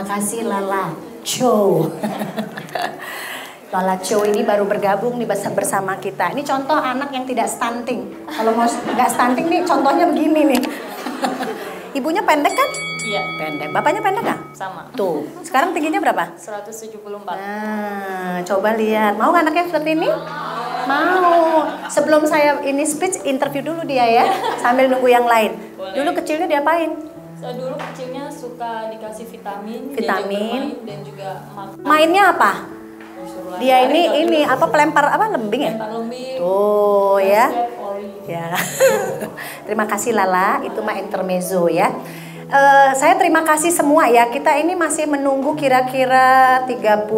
Terima kasih Lala Cho. Lala Cho ini baru bergabung nih bersama kita. Ini contoh anak yang tidak stunting. Kalau mau nggak stunting nih contohnya begini nih. Ibunya pendek kan? Iya. Pendek. Bapaknya pendek nggak? Sama. Tuh. Sekarang tingginya berapa? 174. Nah, coba lihat. Mau nggak anaknya seperti ini? Mau. Sebelum saya ini speech, interview dulu dia ya. Sambil nunggu yang lain. Boleh. Dulu kecilnya diapain? Saya dulu kecilnya suka dikasih vitamin, Vitamin. dan juga makan. Mainnya apa? Disuruh Dia lari, ini apa pelempar apa lembing ya? lempar lembing. Tuh ya. basket, volley. Ya. Terima kasih Lala, itu mah intermezzo ya. Saya terima kasih semua ya. Kita ini masih menunggu kira-kira 30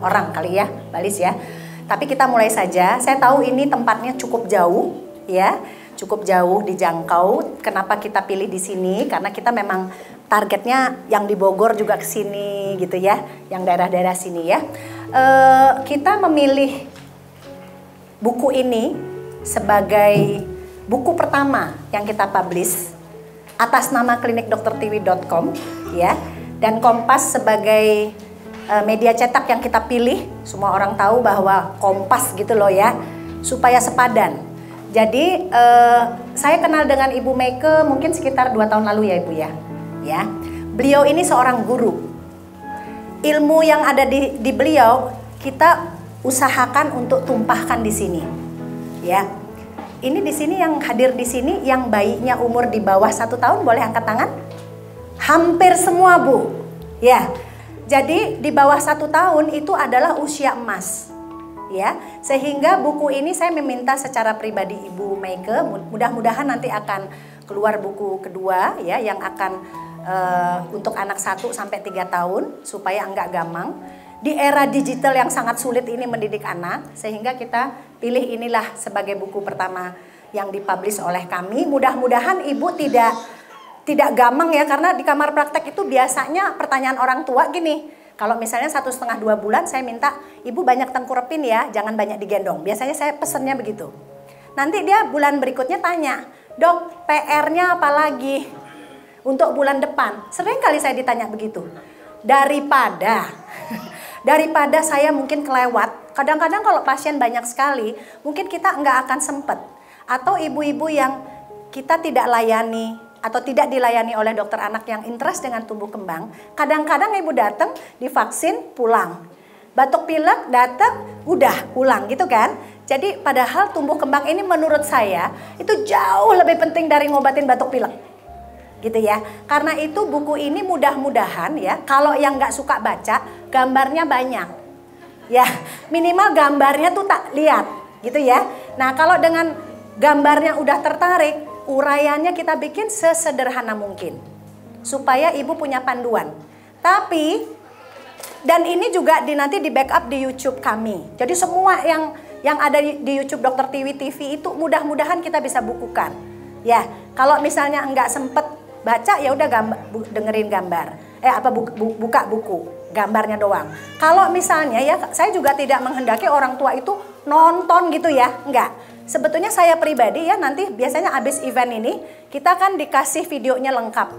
orang kali ya, Balis ya. Tapi kita mulai saja. Saya tahu ini tempatnya cukup jauh ya. Cukup jauh dijangkau. Kenapa kita pilih di sini? Karena kita memang targetnya yang di Bogor juga ke sini gitu ya, yang daerah-daerah sini ya. Kita memilih buku ini sebagai buku pertama yang kita publish atas nama klinikdoktertiwi.com ya, dan Kompas sebagai media cetak yang kita pilih. Semua orang tahu bahwa Kompas gitu loh ya, supaya sepadan. Jadi saya kenal dengan Ibu Meike mungkin sekitar 2 tahun lalu ya Ibu ya. Ya, beliau ini seorang guru. Ilmu yang ada di beliau kita usahakan untuk tumpahkan di sini. Ya, ini di sini yang hadir di sini yang bayinya umur di bawah 1 tahun boleh angkat tangan? Hampir semua Bu. Ya, jadi di bawah 1 tahun itu adalah usia emas. Ya, sehingga buku ini saya meminta secara pribadi Ibu Meike, mudah-mudahan nanti akan keluar buku kedua ya yang akan untuk anak 1 sampai 3 tahun supaya enggak gamang. Di era digital yang sangat sulit ini mendidik anak, sehingga kita pilih inilah sebagai buku pertama yang dipublish oleh kami. Mudah-mudahan Ibu tidak gamang ya, karena di kamar praktek itu biasanya pertanyaan orang tua gini. Kalau misalnya 1,5-2 bulan saya minta Ibu banyak tengkurepin ya, jangan banyak digendong. Biasanya saya pesennya begitu. Nanti dia bulan berikutnya tanya, Dok, PR-nya apa lagi untuk bulan depan? Sering kali saya ditanya begitu. Daripada saya mungkin kelewat. Kadang-kadang kalau pasien banyak sekali, mungkin kita nggak akan sempet. Atau ibu-ibu yang kita tidak layani atau tidak dilayani oleh dokter anak yang interest dengan tumbuh kembang, kadang-kadang ibu datang, divaksin, pulang. Batuk pilek, datang, udah pulang gitu kan. Jadi padahal tumbuh kembang ini menurut saya itu jauh lebih penting dari ngobatin batuk pilek. Gitu ya. Karena itu buku ini mudah-mudahan ya, kalau yang nggak suka baca, gambarnya banyak. Ya, minimal gambarnya tuh tak lihat gitu ya. Nah, kalau dengan gambarnya udah tertarik, uraiannya kita bikin sesederhana mungkin supaya ibu punya panduan. Tapi dan ini juga nanti di backup di YouTube kami. Jadi semua yang ada di YouTube Dokter Tiwi TV itu mudah-mudahan kita bisa bukukan. Ya, kalau misalnya enggak sempet baca ya udah dengerin gambar. Buka buku, gambarnya doang. Kalau misalnya ya saya juga tidak menghendaki orang tua itu nonton gitu ya, enggak. Sebetulnya saya pribadi ya nanti biasanya habis event ini kita kan dikasih videonya lengkap.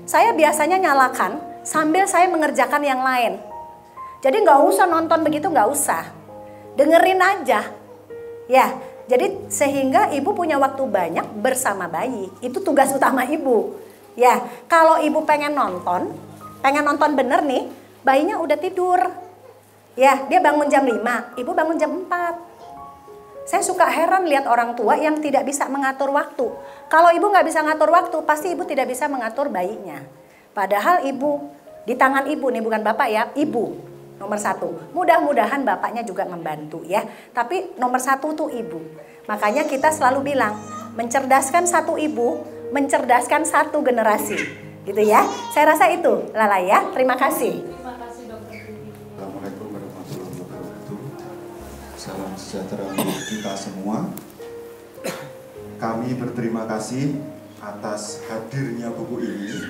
Saya biasanya nyalakan sambil saya mengerjakan yang lain. Jadi nggak usah nonton begitu, nggak usah. Dengerin aja. Ya, jadi sehingga ibu punya waktu banyak bersama bayi. Itu tugas utama ibu. Ya, kalau ibu pengen nonton bener nih, bayinya udah tidur. Ya, dia bangun jam 5, ibu bangun jam 4. Saya suka heran lihat orang tua yang tidak bisa mengatur waktu. Kalau ibu nggak bisa ngatur waktu, pasti ibu tidak bisa mengatur bayinya. Padahal ibu, di tangan ibu nih bukan bapak ya, ibu nomor 1. Mudah-mudahan bapaknya juga membantu ya. Tapi nomor 1 tuh ibu. Makanya kita selalu bilang, mencerdaskan satu ibu, mencerdaskan satu generasi. Gitu ya. Saya rasa itu, Lala ya. Terima kasih. Terima kasih Dokter Tiwi. Assalamualaikum warahmatullahi wabarakatuh. Salam sejahtera untuk kita semua. Kami berterima kasih atas hadirnya buku ini.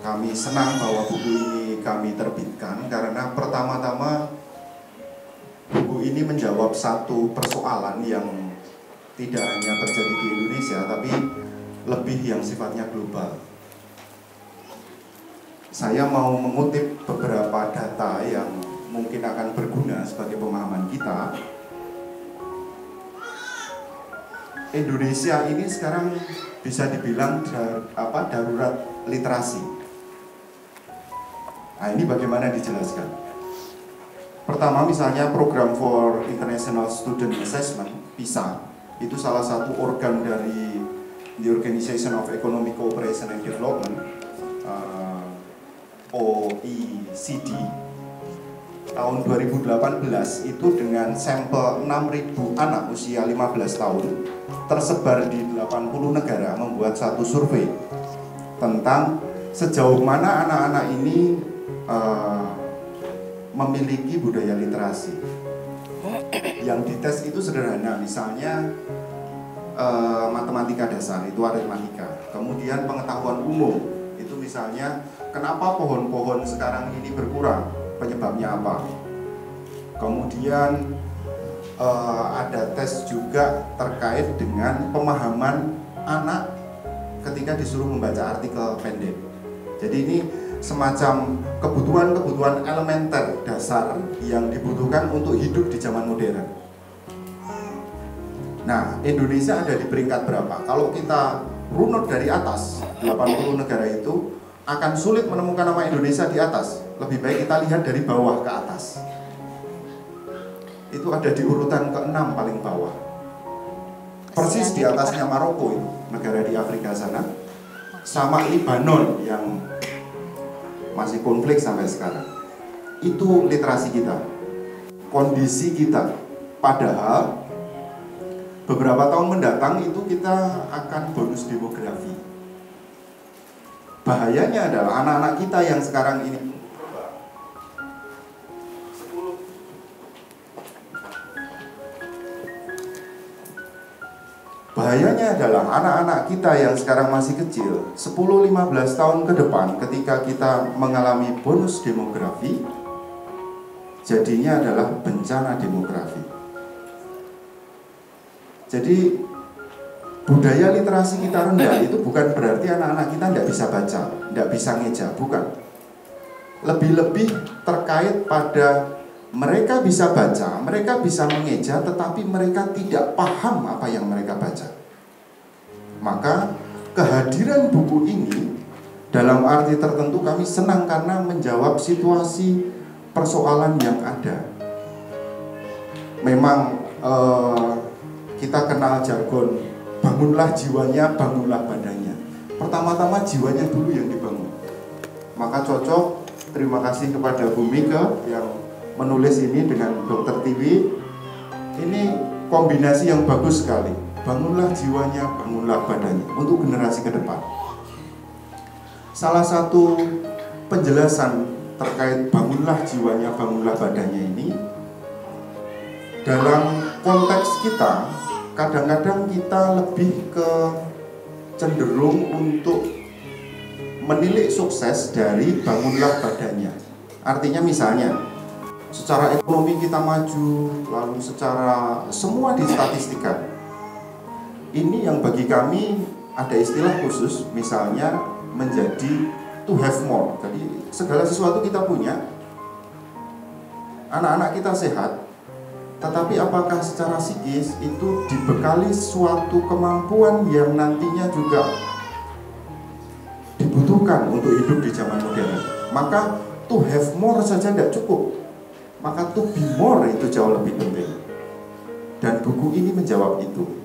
Kami senang bahwa buku ini kami terbitkan karena pertama-tama buku ini menjawab satu persoalan yang tidak hanya terjadi di Indonesia tapi lebih yang sifatnya global. saya mau mengutip beberapa data yang mungkin akan berguna sebagai pemahaman kita. Indonesia ini sekarang bisa dibilang darurat literasi. Nah, ini bagaimana dijelaskan? Pertama, misalnya program for International Student Assessment, PISA, itu salah satu organ dari the Organization of Economic Cooperation and Development, OECD. Tahun 2018 itu dengan sampel 6.000 anak usia 15 tahun tersebar di 80 negara membuat satu survei tentang sejauh mana anak-anak ini memiliki budaya literasi. Yang dites itu sederhana, misalnya matematika dasar, itu aritmatika. Kemudian pengetahuan umum, itu misalnya kenapa pohon-pohon sekarang ini berkurang, penyebabnya apa. Kemudian ada tes juga terkait dengan pemahaman anak ketika disuruh membaca artikel pendek. Jadi ini semacam kebutuhan-kebutuhan elementer dasar yang dibutuhkan untuk hidup di zaman modern. Nah, Indonesia ada di peringkat berapa? Kalau kita runut dari atas, 80 negara itu akan sulit menemukan nama Indonesia di atas. Lebih baik kita lihat dari bawah ke atas. Itu ada di urutan ke-6 paling bawah. Persis di atasnya Maroko itu, negara di Afrika sana, sama Libanon yang masih konflik sampai sekarang. Itu literasi kita, kondisi kita. Padahal beberapa tahun mendatang itu kita akan bonus demografi. Bahayanya adalah anak-anak kita yang sekarang ini Bahayanya adalah anak-anak kita yang sekarang masih kecil, 10-15 tahun ke depan ketika kita mengalami bonus demografi, jadinya adalah bencana demografi. Jadi budaya literasi kita rendah itu bukan berarti anak-anak kita tidak bisa baca, tidak bisa ngeja, bukan. Lebih-lebih terkait pada mereka bisa baca, mereka bisa mengeja, tetapi mereka tidak paham apa yang mereka baca. Maka kehadiran buku ini dalam arti tertentu kami senang karena menjawab situasi persoalan yang ada. Memang kita kenal jargon, bangunlah jiwanya, bangunlah badannya. Pertama-tama jiwanya dulu yang dibangun. Maka cocok, terima kasih kepada Bu Mika yang menulis ini dengan Dr. Tiwi. Ini kombinasi yang bagus sekali. Bangunlah jiwanya, bangunlah badannya untuk generasi ke depan. Salah satu penjelasan terkait bangunlah jiwanya, bangunlah badannya ini, dalam konteks kita, kadang-kadang kita lebih ke cenderung untuk menilik sukses dari bangunlah badannya. Artinya misalnya secara ekonomi kita maju, lalu secara semua distatistikkan. Ini yang bagi kami ada istilah khusus, misalnya menjadi to have more. Jadi segala sesuatu kita punya, anak-anak kita sehat, tetapi apakah secara psikis itu dibekali suatu kemampuan yang nantinya juga dibutuhkan untuk hidup di zaman modern. Maka to have more saja tidak cukup. Maka to be more itu jauh lebih penting. Dan buku ini menjawab itu.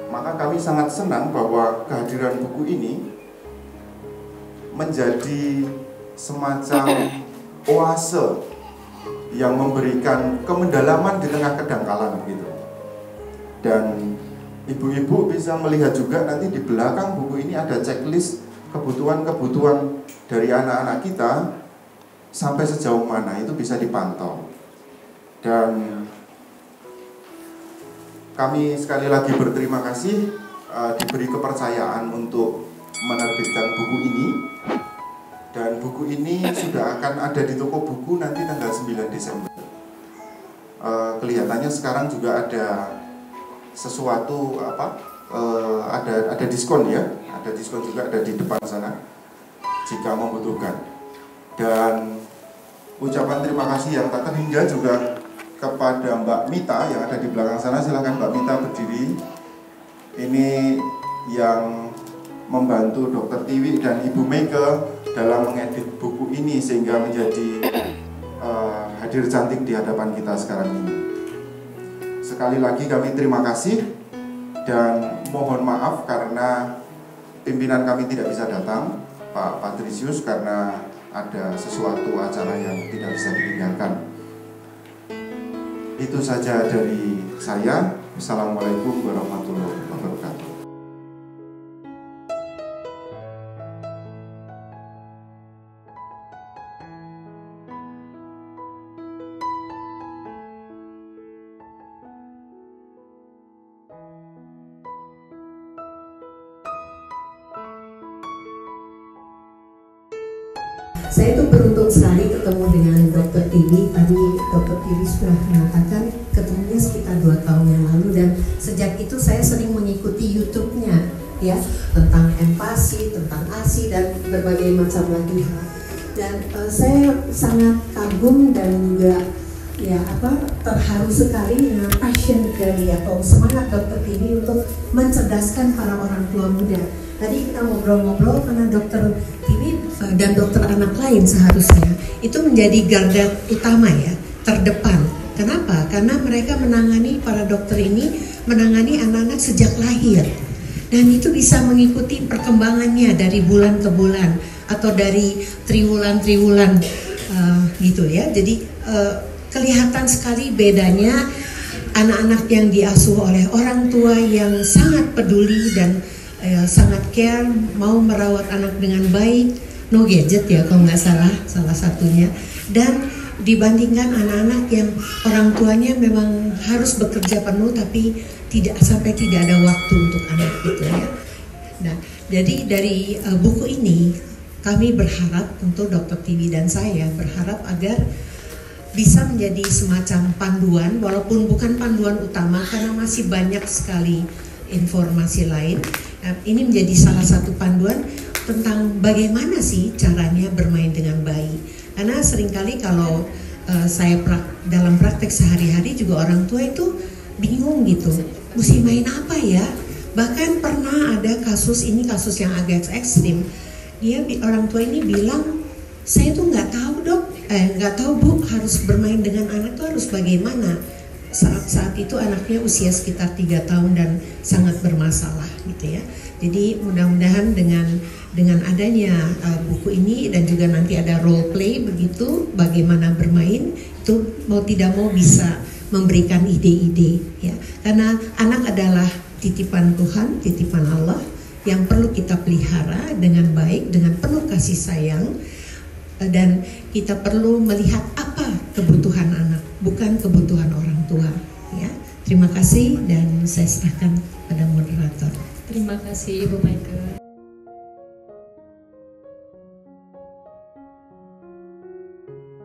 Maka kami sangat senang bahwa kehadiran buku ini menjadi semacam oase yang memberikan kemendalaman di tengah kedangkalan gitu. Dan ibu-ibu bisa melihat juga nanti di belakang buku ini ada checklist kebutuhan-kebutuhan dari anak-anak kita sampai sejauh mana itu bisa dipantau. Dan kami sekali lagi berterima kasih diberi kepercayaan untuk menerbitkan buku ini. Dan buku ini sudah akan ada di toko buku nanti tanggal 9 Desember. Kelihatannya sekarang juga ada sesuatu ada diskon ya, ada diskon juga ada di depan sana. jika membutuhkan. Dan ucapan terima kasih yang tak terhingga juga kepada Mbak Mita yang ada di belakang sana. Silahkan Mbak Mita berdiri. Ini yang membantu Dr. Tiwi dan Ibu Meike dalam mengedit buku ini sehingga menjadi hadir cantik di hadapan kita sekarang ini. Sekali lagi kami terima kasih dan mohon maaf karena pimpinan kami tidak bisa datang, Pak Patrisius, karena ada sesuatu acara yang tidak bisa ditinggalkan. Itu saja dari saya. Assalamualaikum warahmatullahi wabarakatuh. Saya itu beruntung sekali ketemu dengan Dr. Tiwi. Tadi Dr. Tiwi sudah mengatakan ketemunya sekitar 2 tahun yang lalu, dan sejak itu saya sering mengikuti YouTube-nya ya, tentang empati, tentang ASI dan berbagai macam lagi hal. Dan saya sangat kagum dan juga terharu sekali dengan passion dari atau semangat Dr. Tiwi untuk mencerdaskan para orang tua muda. Tadi kita ngobrol-ngobrol karena Dr. Tiwi dan dokter anak lain seharusnya itu menjadi garda utama ya, terdepan. Kenapa? Karena mereka menangani, para dokter ini menangani anak-anak sejak lahir, dan itu bisa mengikuti perkembangannya dari bulan ke bulan atau dari triwulan gitu ya. Jadi kelihatan sekali bedanya anak-anak yang diasuh oleh orang tua yang sangat peduli dan sangat care, mau merawat anak dengan baik, no gadget ya kalau nggak salah satunya, dan dibandingkan anak-anak yang orang tuanya memang harus bekerja penuh tapi tidak ada waktu untuk anak gitu ya. Nah, jadi dari buku ini kami berharap, tentu Dr. Tiwi dan saya berharap agar bisa menjadi semacam panduan, walaupun bukan panduan utama karena masih banyak sekali informasi lain. Ini menjadi salah satu panduan tentang bagaimana sih caranya bermain dengan bayi. Karena seringkali kalau saya dalam praktek sehari-hari juga orang tua itu bingung gitu, mesti main apa ya. Bahkan pernah ada kasus yang agak ekstrim. Orang tua ini bilang, saya tuh nggak tahu bu, harus bermain dengan anak tuh harus bagaimana. Saat itu anaknya usia sekitar 3 tahun dan sangat bermasalah gitu ya. Jadi mudah-mudahan dengan adanya buku ini dan juga nanti ada role play begitu, bagaimana bermain itu mau tidak mau bisa memberikan ide-ide ya. Karena anak adalah titipan Tuhan, titipan Allah yang perlu kita pelihara dengan baik, dengan penuh kasih sayang, dan kita perlu melihat apa kebutuhan anak, bukan kebutuhan orang tua ya. Terima kasih dan saya serahkan pada moderator. Terima kasih Ibu Meike.